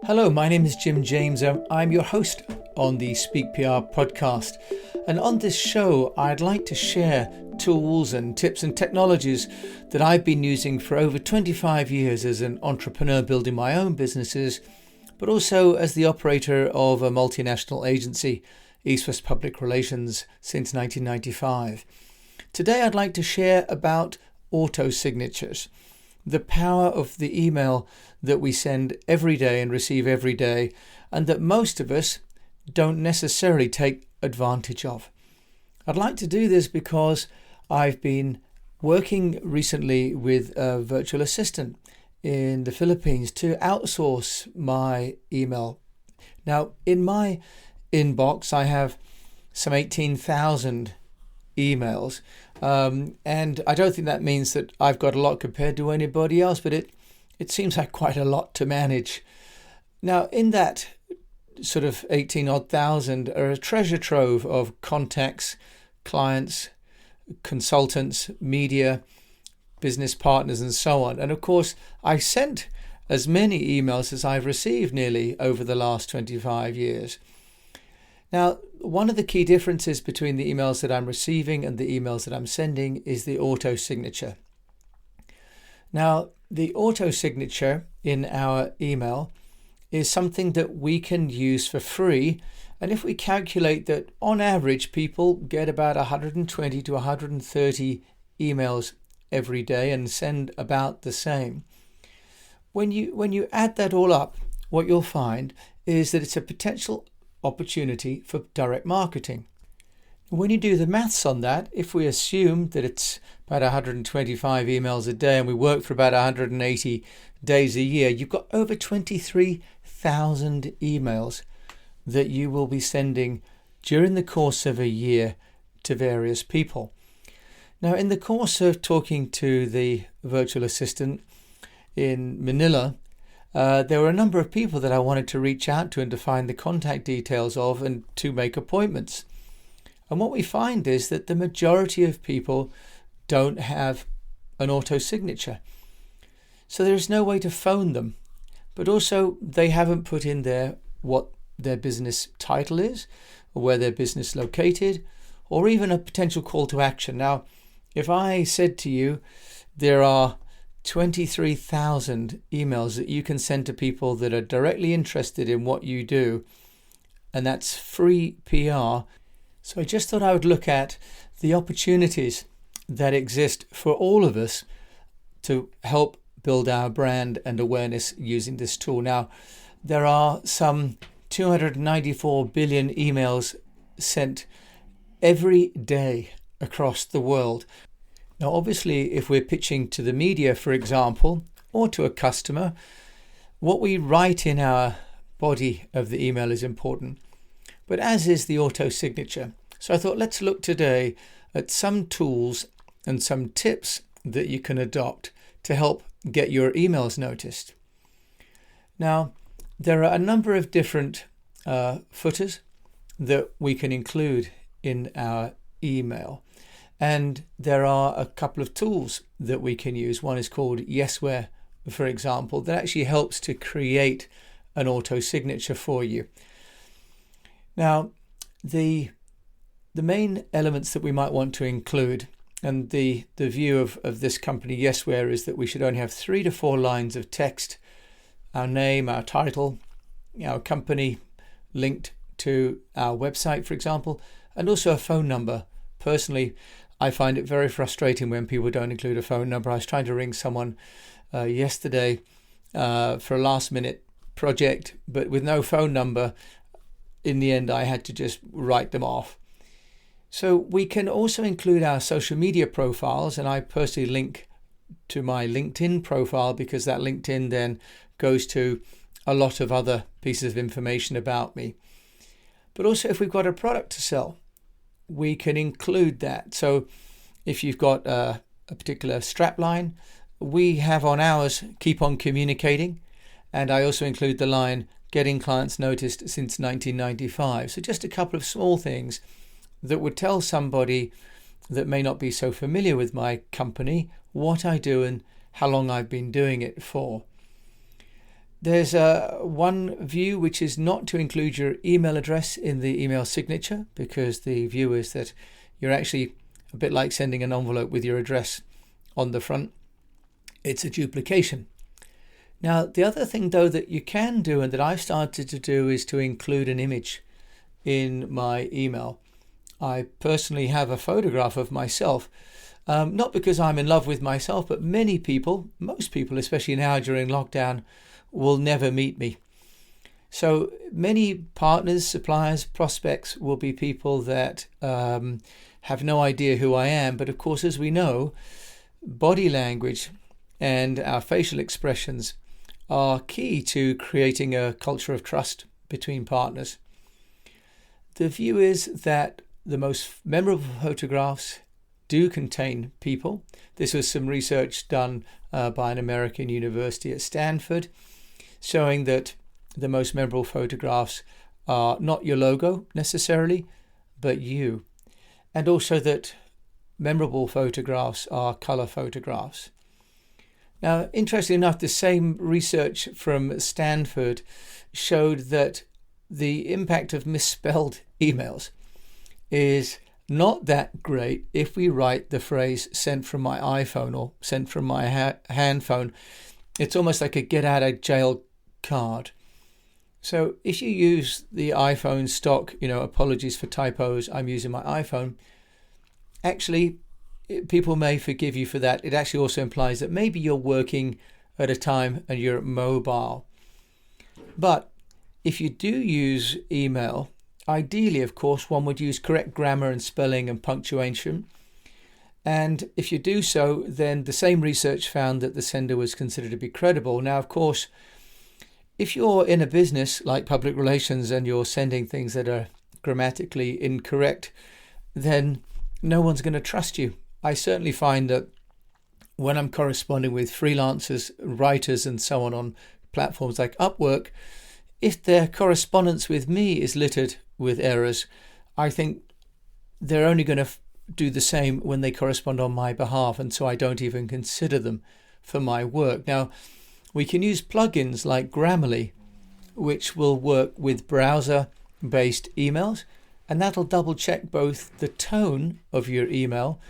Hello, my name is Jim James. I'm your host on the Speak PR podcast. And on this show, I'd like to share tools and tips and technologies that I've been using for over 25 years as an entrepreneur building my own businesses, but also as the operator of a multinational agency, East West Public Relations, since 1995. Today, I'd like to share about auto signatures, the power of the email that we send every day and receive every day, and that most of us don't necessarily take advantage of. I'd like to do this because I've been working recently with a virtual assistant in the Philippines to outsource my email. Now, in my inbox, I have some 18,000 emails, and I don't think that means that I've got a lot compared to anybody else, but it seems like quite a lot to manage. Now, in that sort of 18-odd thousand are a treasure trove of contacts, clients, consultants, media, business partners, and so on. And of course, I sent as many emails as I've received nearly over the last 25 years. Now, one of the key differences between the emails that I'm receiving and the emails that I'm sending is the auto signature. Now, the auto signature in our email is something that we can use for free. And if we calculate that on average, people get about 120 to 130 emails every day and send about the same. When you add that all up, what you'll find is that it's a potential opportunity for direct marketing. When you do the maths on that, if we assume that it's about 125 emails a day and we work for about 180 days a year, you've got over 23,000 emails that you will be sending during the course of a year to various people. Now, in the course of talking to the virtual assistant in Manila, there were a number of people that I wanted to reach out to and to find the contact details of and to make appointments. And what we find is that the majority of people don't have an auto signature. So there's no way to phone them. But also they haven't put in there what their business title is, or where their business is located, or even a potential call to action. Now, if I said to you, there are 23,000 emails that you can send to people that are directly interested in what you do, and that's free PR. So I just thought I would look at the opportunities that exist for all of us to help build our brand and awareness using this tool. Now, there are some 294 billion emails sent every day across the world. Now, obviously, if we're pitching to the media, for example, or to a customer, what we write in our body of the email is important, but as is the auto signature. So I thought, let's look today at some tools and some tips that you can adopt to help get your emails noticed. Now, there are a number of different footers that we can include in our email. And there are a couple of tools that we can use. One is called Yesware, for example, that actually helps to create an auto signature for you. Now, the main elements that we might want to include, and the view of this company, Yesware, is that we should only have 3 to 4 lines of text, our name, our title, our company linked to our website, for example, and also a phone number. Personally, I find it very frustrating when people don't include a phone number. I was trying to ring someone yesterday for a last minute project, but with no phone number. In the end, I had to just write them off. So we can also include our social media profiles, and I personally link to my LinkedIn profile because that LinkedIn then goes to a lot of other pieces of information about me. But also if we've got a product to sell, we can include that. So if you've got a particular strapline, we have on ours, keep on communicating. And I also include the line, getting clients noticed since 1995. So just a couple of small things that would tell somebody that may not be so familiar with my company what I do and how long I've been doing it for. There's one view which is not to include your email address in the email signature, because the view is that you're actually a bit like sending an envelope with your address on the front. It's a duplication. Now, the other thing, though, that you can do and that I've started to do is to include an image in my email. I personally have a photograph of myself, not because I'm in love with myself, but many people, most people, especially now during lockdown, will never meet me. So many partners, suppliers, prospects will be people that have no idea who I am. But of course, as we know, body language and our facial expressions are key to creating a culture of trust between partners. The view is that the most memorable photographs do contain people. This was some research done by an American university at Stanford, showing that the most memorable photographs are not your logo necessarily, but you. And also that memorable photographs are color photographs. Now, interestingly enough, the same research from Stanford showed that the impact of misspelled emails is not that great if we write the phrase "sent from my iPhone" or "sent from my hand phone." It's almost like a get out of jail card. So if you use the iPhone stock, apologies for typos, I'm using my iPhone, actually people may forgive you for that. It actually also implies that maybe you're working at a time and you're mobile. But if you do use email, ideally, of course, one would use correct grammar and spelling and punctuation. And if you do so, then the same research found that the sender was considered to be credible. Now, of course, if you're in a business like public relations and you're sending things that are grammatically incorrect, then no one's going to trust you. I certainly find that when I'm corresponding with freelancers, writers, and so on platforms like Upwork, if their correspondence with me is littered with errors, I think they're only going to do the same when they correspond on my behalf, and so I don't even consider them for my work. Now, we can use plugins like Grammarly, which will work with browser-based emails, and that'll double-check both the tone of your email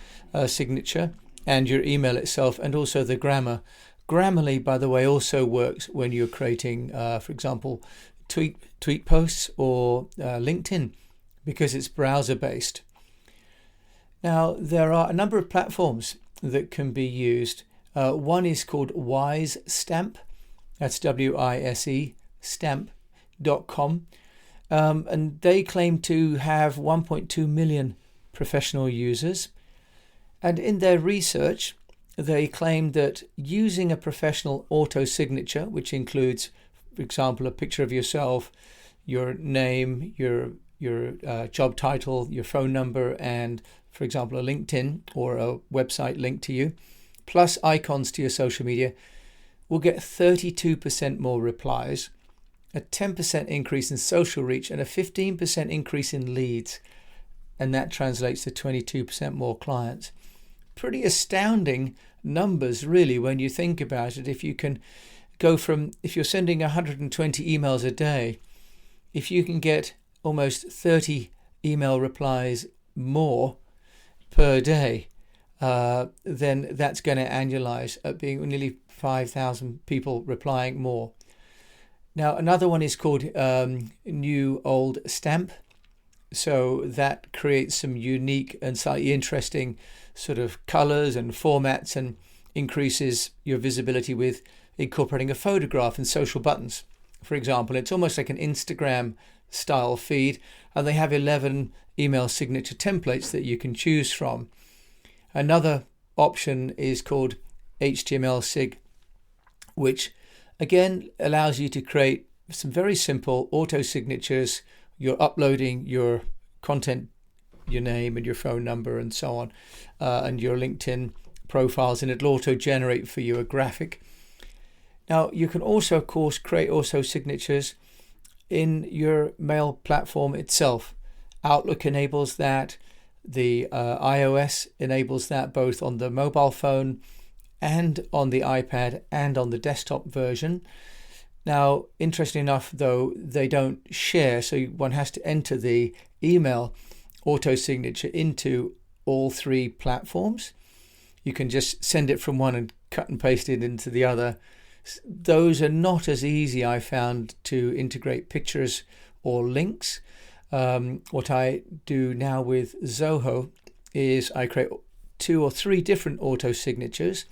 signature and your email itself, and also the grammar. Grammarly, by the way, also works when you're creating, for example, tweet posts or LinkedIn, because it's browser-based. Now, there are a number of platforms that can be used. One is called Wise Stamp. That's WISE stamp.com. And they claim to have 1.2 million professional users. And in their research, they claim that using a professional auto signature, which includes, for example, a picture of yourself, your name, your job title, your phone number, and, for example, a LinkedIn or a website link to you, plus icons to your social media, will get 32% more replies, a 10% increase in social reach, and a 15% increase in leads. And that translates to 22% more clients. Pretty astounding numbers, really, when you think about it. If you can go from, if you're sending 120 emails a day, if you can get almost 30 email replies more per day, then that's going to annualize at being nearly 5,000 people replying more. Now, another one is called New Old Stamp. So that creates some unique and slightly interesting sort of colors and formats, and increases your visibility with incorporating a photograph and social buttons. For example, it's almost like an Instagram style feed, and they have 11 email signature templates that you can choose from. Another option is called HTML Sig, which again allows you to create some very simple auto signatures. You're uploading your content, your name and your phone number and so on, and your LinkedIn profiles, and it'll auto generate for you a graphic. Now, you can also, of course, create auto signatures in your mail platform itself. Outlook enables that. The iOS enables that both on the mobile phone and on the iPad and on the desktop version. Now, interestingly enough, though, they don't share, so one has to enter the email auto signature into all three platforms. You can just send it from one and cut and paste it into the other. Those are not as easy, I found, to integrate pictures or links. What I do now with Zoho is I create 2 or 3 different auto signatures,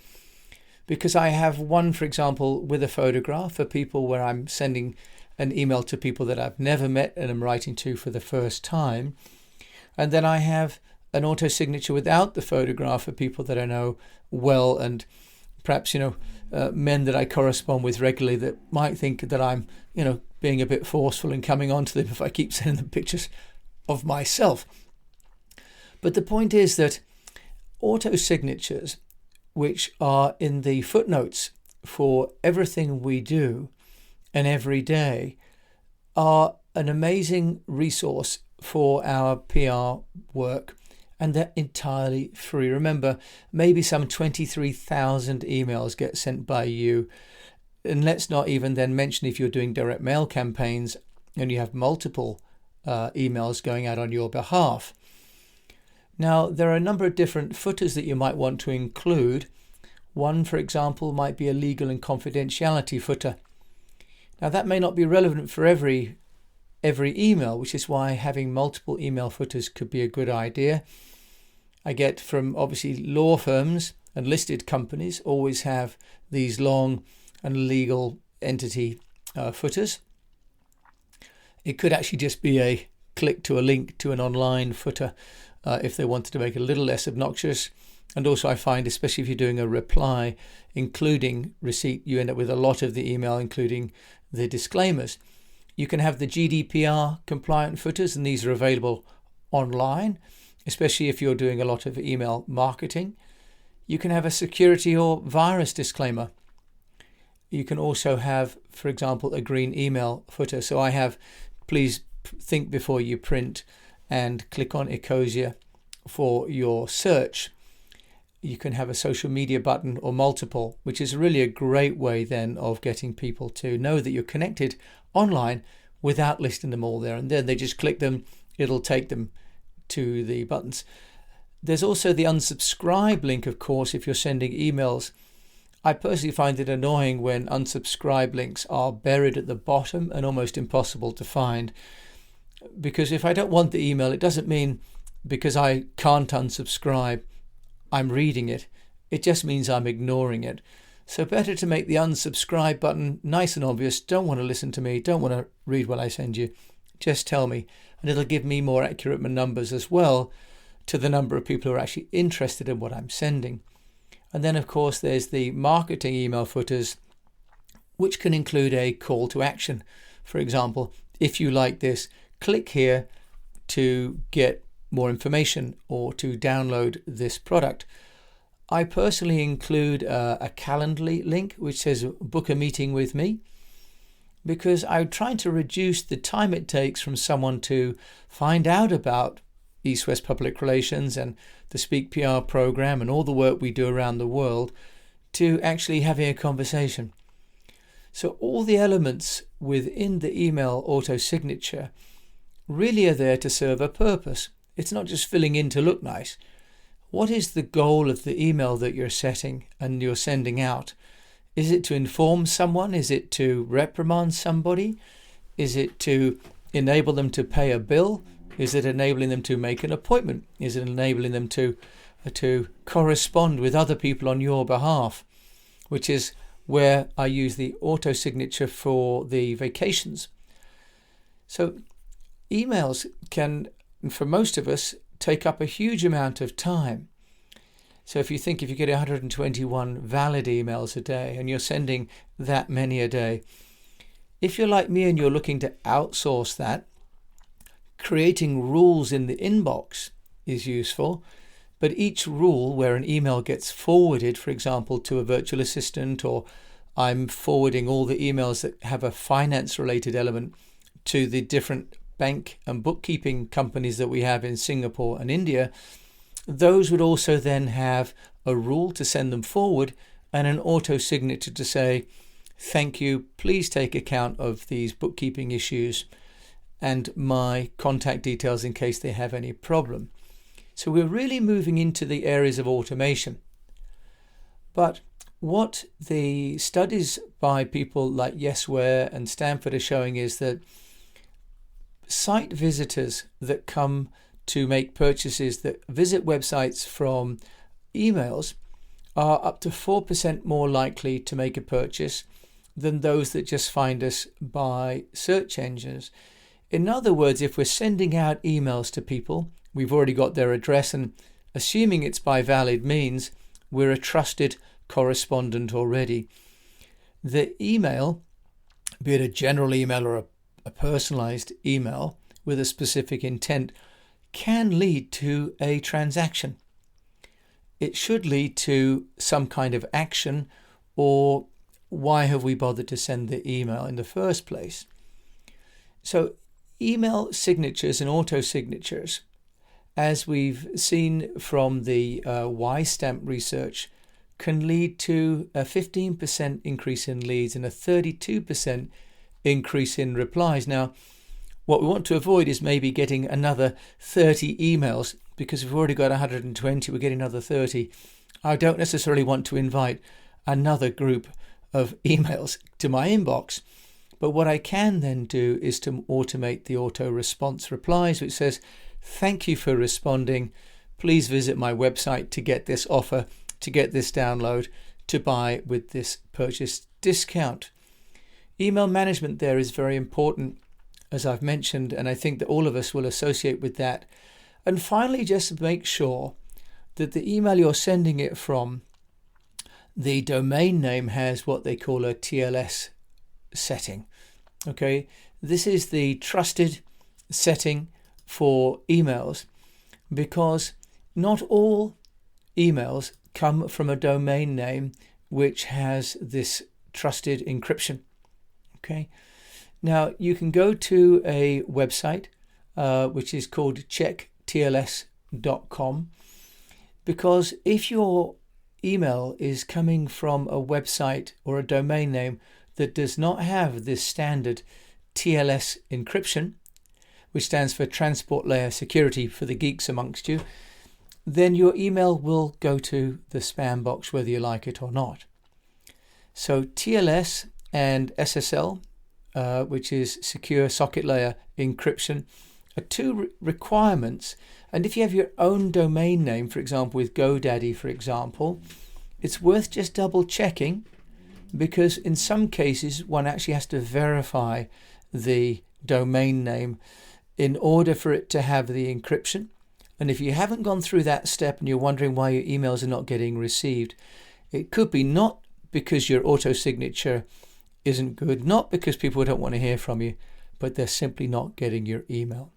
because I have one, for example, with a photograph for people where I'm sending an email to people that I've never met and I'm writing to for the first time. And then I have an auto signature without the photograph for people that I know well, and perhaps, men that I correspond with regularly that might think that I'm, being a bit forceful and coming on to them if I keep sending them pictures of myself. But the point is that auto signatures, which are in the footnotes for everything we do and every day, are an amazing resource for our PR work, and they're entirely free. Remember, maybe some 23,000 emails get sent by you, and let's not even then mention if you're doing direct mail campaigns and you have multiple emails going out on your behalf. Now, there are a number of different footers that you might want to include. One, for example, might be a legal and confidentiality footer. Now, that may not be relevant for every email, which is why having multiple email footers could be a good idea. I get from, obviously, law firms and listed companies always have these long and legal entity footers. It could actually just be a click to a link to an online footer if they wanted to make it a little less obnoxious. And also I find, especially if you're doing a reply, including receipt, you end up with a lot of the email, including the disclaimers. You can have the GDPR compliant footers, and these are available online, especially if you're doing a lot of email marketing. You can have a security or virus disclaimer. You can also have, for example, a green email footer. So I have, please think before you print, and click on Ecosia for your search. You can have a social media button or multiple, which is really a great way then of getting people to know that you're connected online without listing them all there. And then they just click them, it'll take them to the buttons. There's also the unsubscribe link, of course, if you're sending emails. I personally find it annoying when unsubscribe links are buried at the bottom and almost impossible to find. Because if I don't want the email, it doesn't mean because I can't unsubscribe I'm reading it. It just means I'm ignoring it. So better to make the unsubscribe button nice and obvious. Don't want to listen to me, don't want to read what I send you. Just tell me, and it'll give me more accurate numbers as well to the number of people who are actually interested in what I'm sending. And then, of course, there's the marketing email footers, which can include a call to action. For example, if you like this, click here to get more information or to download this product. I personally include a Calendly link which says book a meeting with me, because I'm trying to reduce the time it takes from someone to find out about East West Public Relations and the Speak PR program and all the work we do around the world to actually having a conversation. So all the elements within the email auto signature really are there to serve a purpose. It's not just filling in to look nice. What is the goal of the email that you're setting and you're sending out? Is it to inform someone? Is it to reprimand somebody? Is it to enable them to pay a bill? Is it enabling them to make an appointment? Is it enabling them to correspond with other people on your behalf? Which is where I use the auto signature for the vacations. So emails can, for most of us, take up a huge amount of time. So if you get 121 valid emails a day and you're sending that many a day, if you're like me and you're looking to outsource that, creating rules in the inbox is useful. But each rule where an email gets forwarded, for example, to a virtual assistant, or I'm forwarding all the emails that have a finance related element to the different bank and bookkeeping companies that we have in Singapore and India, those would also then have a rule to send them forward and an auto signature to say, Thank you. Please take account of these bookkeeping issues and my contact details in case they have any problem. So we're really moving into the areas of automation. But what the studies by people like Yesware and Stanford are showing is that site visitors that come to make purchases, that visit websites from emails, are up to 4% more likely to make a purchase than those that just find us by search engines. In other words, if we're sending out emails to people, we've already got their address, and assuming it's by valid means, we're a trusted correspondent already. The email, be it a general email or a personalized email with a specific intent, can lead to a transaction. It should lead to some kind of action, or why have we bothered to send the email in the first place? So email signatures and auto signatures, as we've seen from the Y-Stamp research, can lead to a 15% increase in leads and a 32% increase in replies. Now, what we want to avoid is maybe getting another 30 emails, because if we've already got 120, we're getting another 30. I don't necessarily want to invite another group of emails to my inbox. But what I can then do is to automate the auto response replies, which says, thank you for responding. Please visit my website to get this offer, to get this download, to buy with this purchase discount. Email management there is very important, as I've mentioned, and I think that all of us will associate with that. And finally, just make sure that the email you're sending it from, the domain name has what they call a TLS setting. Okay, this is the trusted setting for emails, because not all emails come from a domain name which has this trusted encryption. Okay, now you can go to a website which is called checktls.com, because if your email is coming from a website or a domain name that does not have this standard TLS encryption, which stands for Transport Layer Security for the geeks amongst you, then your email will go to the spam box whether you like it or not. So TLS and SSL, which is Secure Socket Layer Encryption, are two requirements. And if you have your own domain name, for example, with GoDaddy, for example, it's worth just double checking, because in some cases one actually has to verify the domain name in order for it to have the encryption. And if you haven't gone through that step and you're wondering why your emails are not getting received, it could be not because your auto signature isn't good, not because people don't want to hear from you, but they're simply not getting your email.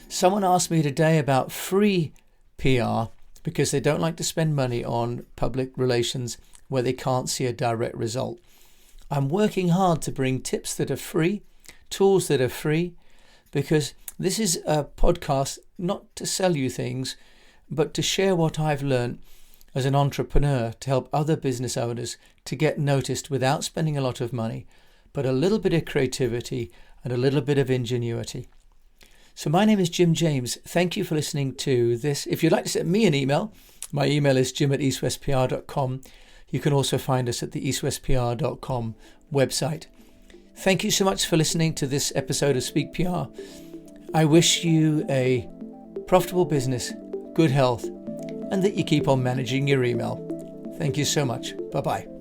Someone asked me today about free PR because they don't like to spend money on public relations where they can't see a direct result. I'm working hard to bring tips that are free, tools that are free, because this is a podcast not to sell you things, but to share what I've learned as an entrepreneur to help other business owners to get noticed without spending a lot of money, but a little bit of creativity and a little bit of ingenuity. So my name is Jim James. Thank you for listening to this. If you'd like to send me an email, my email is jim@eastwestpr.com. You can also find us at the eastwestpr.com website. Thank you so much for listening to this episode of Speak PR. I wish you a profitable business, good health, and that you keep on managing your email. Thank you so much. Bye-bye.